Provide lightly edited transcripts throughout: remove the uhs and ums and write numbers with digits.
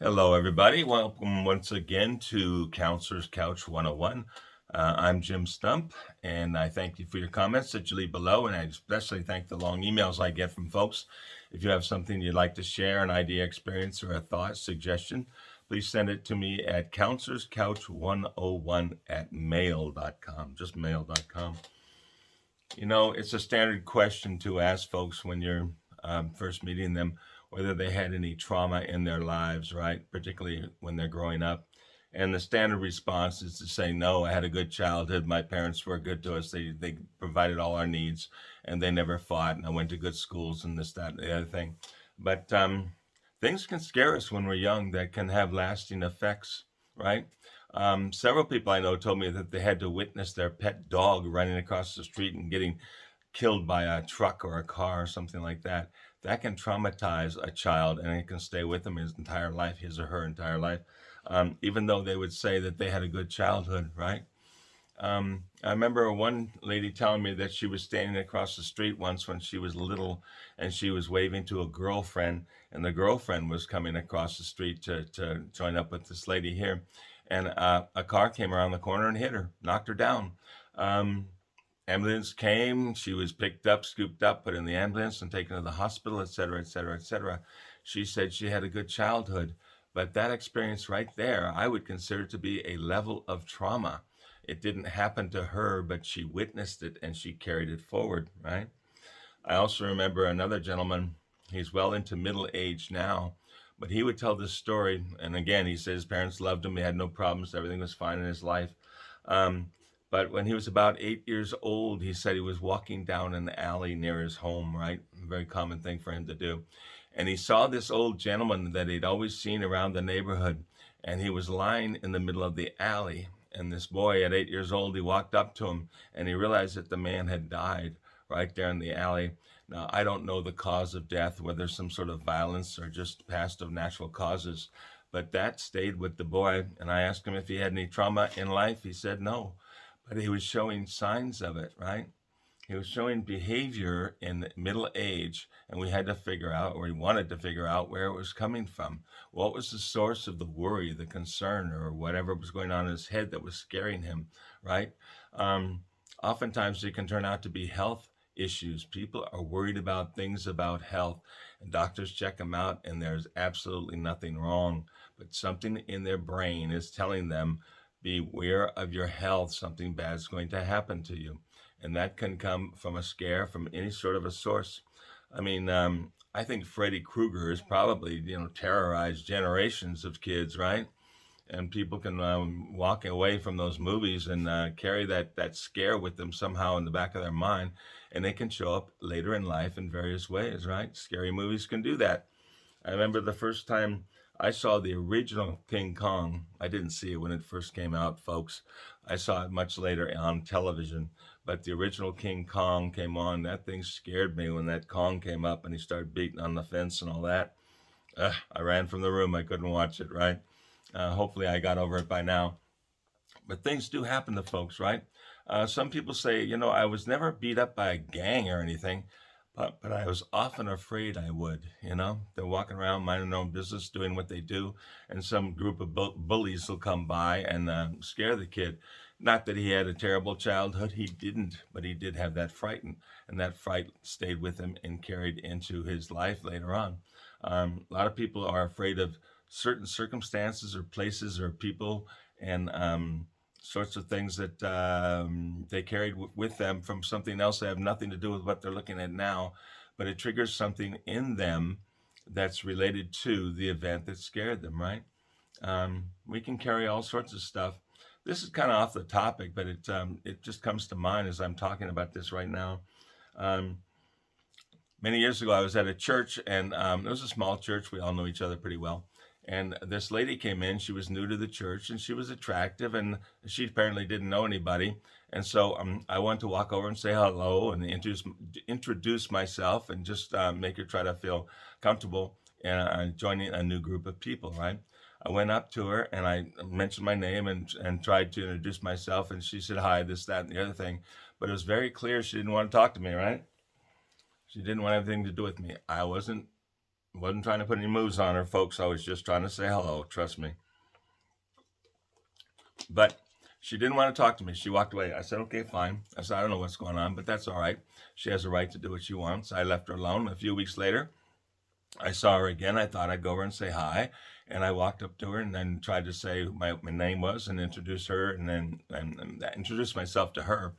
Hello, everybody. Welcome once again to Counselor's Couch 101. I'm Jim Stump, and I thank you for your comments that you leave below, and I especially thank the long emails I get from folks. If you have something you'd like to share, an idea, experience, or a thought, suggestion, please send it to me at counselorscouch101 at mail.com, just mail.com. You know, it's a standard question to ask folks when you're first meeting them whether they had any trauma in their lives, right? Particularly when they're growing up. And the standard response is to say, no, I had a good childhood. My parents were good to us. They provided all our needs and they never fought. And I went to good schools and this, that, and the other thing. But things can scare us when we're young that can have lasting effects, right? Several people I know told me that they had to witness their pet dog running across the street and getting killed by a truck or a car or something like that. That can traumatize a child and it can stay with them his entire life, his or her entire life, even though they would say that they had a good childhood, right? I remember one lady telling me that she was standing across the street once when she was little and she was waving to a girlfriend, and the girlfriend was coming across the street to join up with this lady here. And a car came around the corner and hit her, knocked her down. Um, Ambulance came, she was picked up, scooped up, put in the ambulance and taken to the hospital, et cetera, et cetera, et cetera. She said she had a good childhood, but that experience right there, I would consider to be a level of trauma. It didn't happen to her, but she witnessed it and she carried it forward, right? I also remember another gentleman, he's well into middle age now, but he would tell this story. And again, he said his parents loved him, he had no problems, everything was fine in his life. Um, but when he was about 8 years old, he said he was walking down an alley near his home, right? A very common thing for him to do. And he saw this old gentleman that he'd always seen around the neighborhood, and he was lying in the middle of the alley. And this boy at 8 years old, he walked up to him and he realized that the man had died right there in the alley. Now, I don't know the cause of death, whether some sort of violence or just past of natural causes, but that stayed with the boy. And I asked him if he had any trauma in life. He said no, but he was showing signs of it, right? He was showing behavior in middle age, and we had to figure out, or he wanted to figure out, where it was coming from. What was the source of the worry, the concern, or whatever was going on in his head that was scaring him, right? Um, Oftentimes, it can turn out to be health issues. People are worried about things about health, and doctors check them out, and there's absolutely nothing wrong. But something in their brain is telling them, beware of your health, something bad is going to happen to you. And that can come from a scare from any sort of a source. I mean, I think Freddy Krueger has probably, terrorized generations of kids, right? And people can walk away from those movies and carry that scare with them somehow in the back of their mind, and they can show up later in life in various ways, right? Scary movies can do that. I remember the first time I saw the original King Kong. I didn't see it when it first came out, folks. I saw it much later on television. But the original King Kong came on. That thing scared me when that Kong came up and he started beating on the fence and all that. I ran from the room. I couldn't watch it, right? Hopefully, I got over it by now. But things do happen to folks, right? Some people say, I was never beat up by a gang or anything, but I was often afraid I would. They're walking around minding their own business, doing what they do, and some group of bullies will come by and scare the kid. Not that he had a terrible childhood, he didn't, but he did have that frighten, and that fright stayed with him and carried into his life later on. A lot of people are afraid of certain circumstances or places or people, and sorts of things that they carried with them from something else that have nothing to do with what they're looking at now, but it triggers something in them that's related to the event that scared them, right? We can carry all sorts of stuff. This is kind of off the topic, but it just comes to mind as I'm talking about this right now. Um, Many years ago, I was at a church, and it was a small church. We all know each other pretty well. And this lady came in. She was new to the church, and she was attractive, and she apparently didn't know anybody. And so I wanted to walk over and say hello and introduce myself and just make her try to feel comfortable and joining a new group of people, right? I went up to her and I mentioned my name and tried to introduce myself, and she said hi, this, that, and the other thing. But it was very clear she didn't want to talk to me, right? She didn't want anything to do with me. I wasn't Wasn't trying to put any moves on her, folks. I was just trying to say hello. Trust me. But she didn't want to talk to me. She walked away. I said, okay, fine. I said, I don't know what's going on, but that's all right. She has a right to do what she wants. I left her alone. A few weeks later, I saw her again. I thought I'd go over and say hi. And I walked up to her and then tried to say who my name was and introduce her and then and introduce myself to her.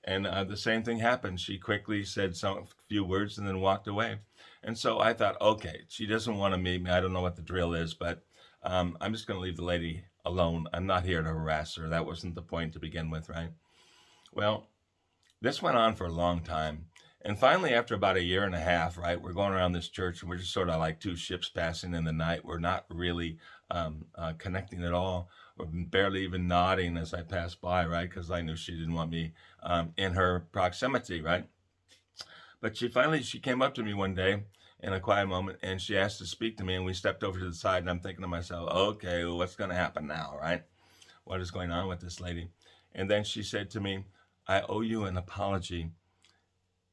And the same thing happened. She quickly said some few words and then walked away. And so I thought, okay, she doesn't want to meet me. I don't know what the drill is, but I'm just going to leave the lady alone. I'm not here to harass her. That wasn't the point to begin with, right? Well, this went on for a long time. And finally, after about a year and a half, right, we're going around this church and we're just sort of like two ships passing in the night. We're not really connecting at all. We're barely even nodding as I passed by, right, because I knew she didn't want me in her proximity, right? But she came up to me one day in a quiet moment and she asked to speak to me. And we stepped over to the side and I'm thinking to myself, okay, well, what's going to happen now, right? What is going on with this lady? And then she said to me, I owe you an apology.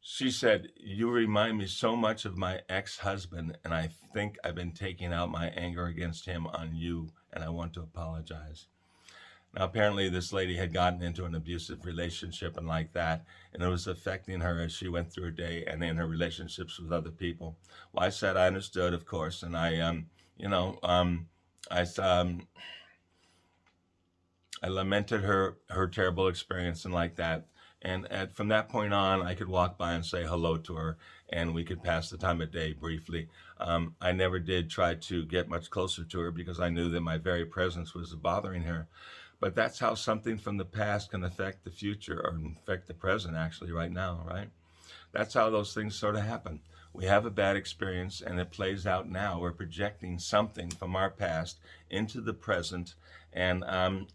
She said, you remind me so much of my ex-husband, and I think I've been taking out my anger against him on you, and I want to apologize. Now, apparently, this lady had gotten into an abusive relationship and like that, and it was affecting her as she went through her day and in her relationships with other people. Well, I said I understood, of course, and you know, I I lamented her terrible experience and like that. And from that point on, I could walk by and say hello to her, and we could pass the time of day briefly. I never did try to get much closer to her because I knew that my very presence was bothering her. But that's how something from the past can affect the future or affect the present, actually, right now, right? That's how those things sort of happen. We have a bad experience and it plays out now. We're projecting something from our past into the present, and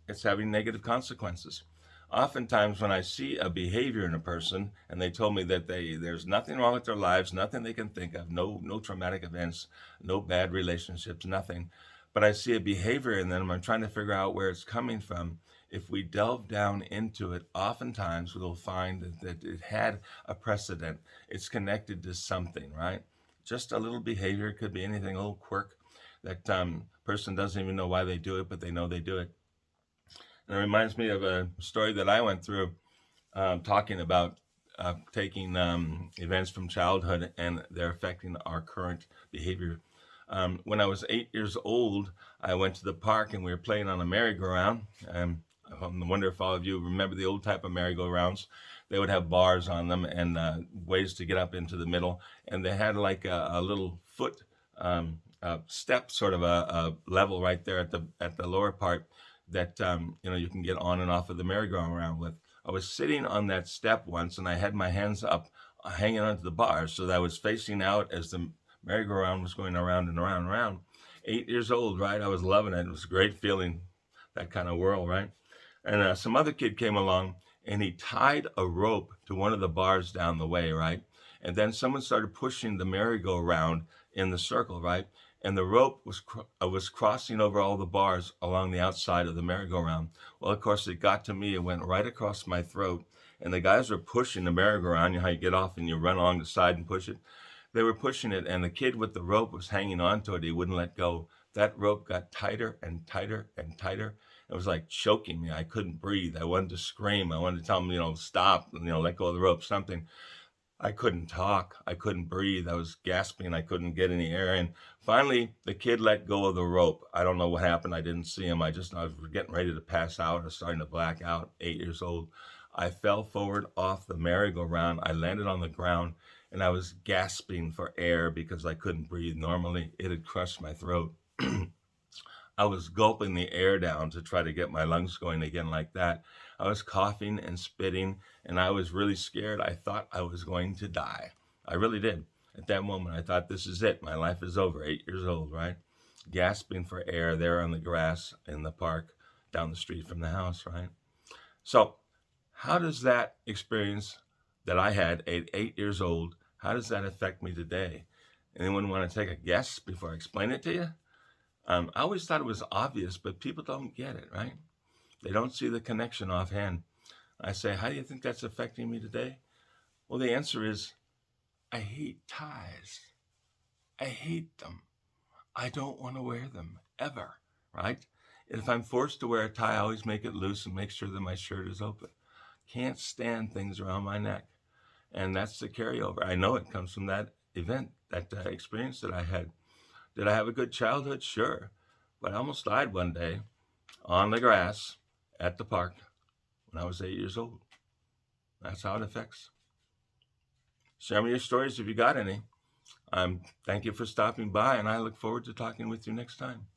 it's having negative consequences. Oftentimes, when I see a behavior in a person and they told me that there's nothing wrong with their lives, nothing they can think of, no traumatic events, no bad relationships, nothing, but I see a behavior in them, I'm trying to figure out where it's coming from. If we delve down into it, oftentimes we'll find that it had a precedent. It's connected to something, right? Just a little behavior, it could be anything, a little quirk that person doesn't even know why they do it, but they know they do it. And it reminds me of a story that I went through talking about taking events from childhood and they're affecting our current behavior. When I was 8 years old, I went to the park and we were playing on a merry-go-round. I wonder if all of you remember the old type of merry-go-rounds. They would have bars on them and ways to get up into the middle. And they had like a little foot step, sort of a level right there at the lower part that you can get on and off of the merry-go-round with. I was sitting on that step once and I had my hands up hanging onto the bars so that I was facing out as the merry-go-round was going around and around and around. 8 years old, right? I was loving it. It was a great feeling, that kind of whirl, right? And some other kid came along and he tied a rope to one of the bars down the way, right? And then someone started pushing the merry-go-round in the circle, right? And the rope was crossing over all the bars along the outside of the merry-go-round. Well, of course, it got to me. It went right across my throat. And the guys were pushing the merry-go-round. You know how you get off and you run along the side and push it? They were pushing it, and the kid with the rope was hanging onto it. He wouldn't let go. That rope got tighter and tighter and tighter. It was like choking me. I couldn't breathe. I wanted to scream. I wanted to tell him, stop, let go of the rope, something. I couldn't talk. I couldn't breathe. I was gasping. I couldn't get any air in. Finally, the kid let go of the rope. I don't know what happened. I didn't see him. I was getting ready to pass out. I was starting to black out, 8 years old. I fell forward off the merry-go-round. I landed on the ground and I was gasping for air because I couldn't breathe normally. It had crushed my throat. I was gulping the air down to try to get my lungs going again like that. I was coughing and spitting, and I was really scared. I thought I was going to die. I really did. At that moment, I thought, this is it. My life is over. 8 years old, right? Gasping for air there on the grass in the park down the street from the house, right? So how does that experience that I had at 8 years old, how does that affect me today? Anyone want to take a guess before I explain it to you? I always thought it was obvious, but people don't get it, right? They don't see the connection offhand. I say, how do you think that's affecting me today? Well, the answer is, I hate ties. I hate them. I don't want to wear them ever, right? If I'm forced to wear a tie, I always make it loose and make sure that my shirt is open. Can't stand things around my neck. And that's the carryover. I know it comes from that event, that experience that I had. Did I have a good childhood? Sure. But I almost died one day on the grass at the park when I was 8 years old. That's how it affects. Share me your stories if you got any. Thank you for stopping by, and I look forward to talking with you next time.